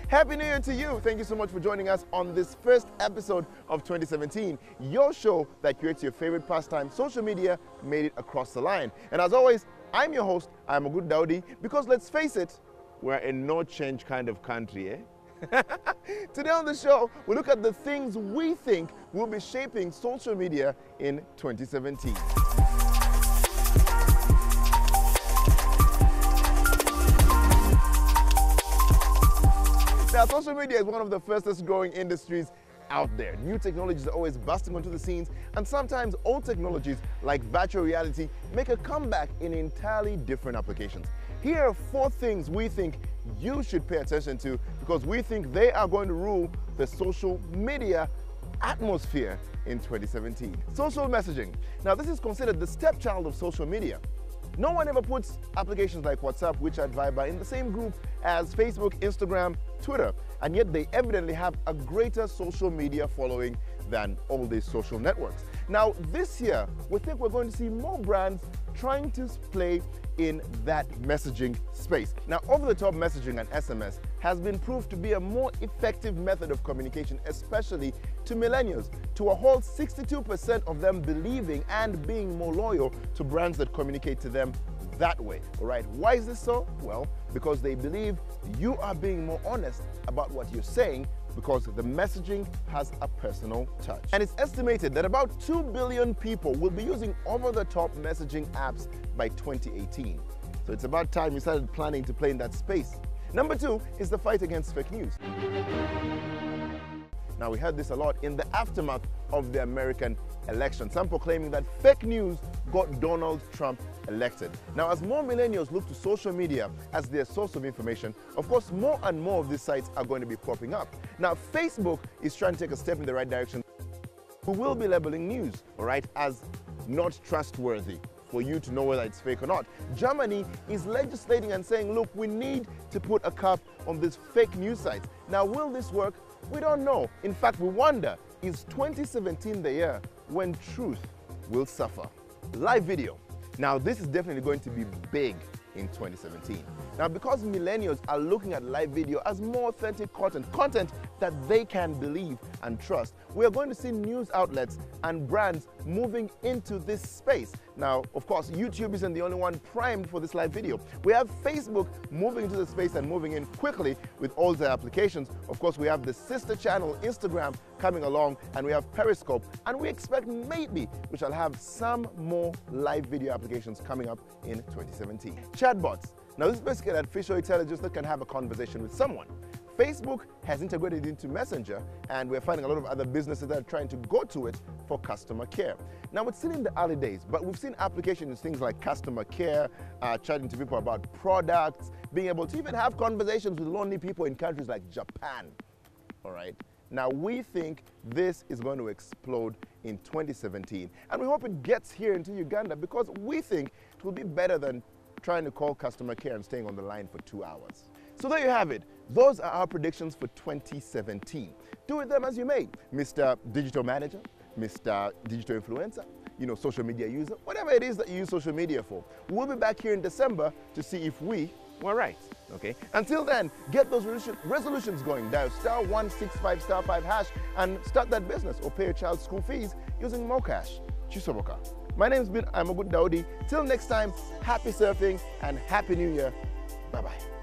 Happy New Year to you. Thank you so much for joining us on this first episode of 2017. Your show that creates your favorite pastime. Social media made it across the line. And as always, I'm your host, I'm Agut Daudi, because let's face it, we're a no change kind of country, eh? Today on the show, we look at the things we think will be shaping social media in 2017. Now, social media is one of the fastest growing industries out there. New technologies are always busting onto the scenes, and sometimes old technologies like virtual reality make a comeback in entirely different applications. Here are 4 things we think you should pay attention to because we think they are going to rule the social media atmosphere in 2017. Social messaging. Now, this is considered the stepchild of social media. No one ever puts applications like WhatsApp, WeChat, Viber in the same group as Facebook, Instagram, Twitter, and yet they evidently have a greater social media following than all these social networks. Now, this year, we think we're going to see more brands trying to play in that messaging space. Now, over-the-top messaging and SMS has been proved to be a more effective method of communication, especially to millennials, to a whole 62% of them believing and being more loyal to brands that communicate to them that way. All right, why is this so? Well, because they believe you are being more honest about what you're saying because the messaging has a personal touch. And it's estimated that about 2 billion people will be using over-the-top messaging apps by 2018. So it's about time we started planning to play in that space. Number 2 is the fight against fake news. Now, we heard this a lot in the aftermath of the American election. Some proclaiming that fake news got Donald Trump elected. Now, as more millennials look to social media as their source of information, of course, more and more of these sites are going to be popping up. Now, Facebook is trying to take a step in the right direction. We will be labeling news, all right, as not trustworthy for you to know whether it's fake or not. Germany is legislating and saying, look, we need to put a cap on these fake news sites. Now, will this work? We don't know. In fact, we wonder, is 2017 the year when truth will suffer? Live video. Now, this is definitely going to be big in 2017. Now, because millennials are looking at live video as more authentic content that they can believe and trust, we are going to see news outlets and brands moving into this space. Now, of course, YouTube isn't the only one primed for this live video. We have Facebook moving into the space and moving in quickly with all their applications. Of course, we have the sister channel, Instagram, coming along, and we have Periscope, and we expect maybe we shall have some more live video applications coming up in 2017. Chatbots. Now, this is basically an artificial intelligence that can have a conversation with someone. Facebook has integrated into Messenger, and we're finding a lot of other businesses that are trying to go to it for customer care. Now, it's still in the early days, but we've seen applications, things like customer care, chatting to people about products, being able to even have conversations with lonely people in countries like Japan. All right. Now, we think this is going to explode in 2017, and we hope it gets here into Uganda because we think it will be better than trying to call customer care and staying on the line for 2 hours. So there you have it. Those are our predictions for 2017. Do with them as you may. Mr. Digital Manager, Mr. Digital Influencer, social media user, whatever it is that you use social media for. We'll be back here in December to see if we were right. Okay? Until then, get those resolutions going. Dial *165 *5 hash and start that business or pay your child's school fees using Mocash. Chisoboka. My name's been Agut Daudi. Till next time, happy surfing and happy New Year. Bye-bye.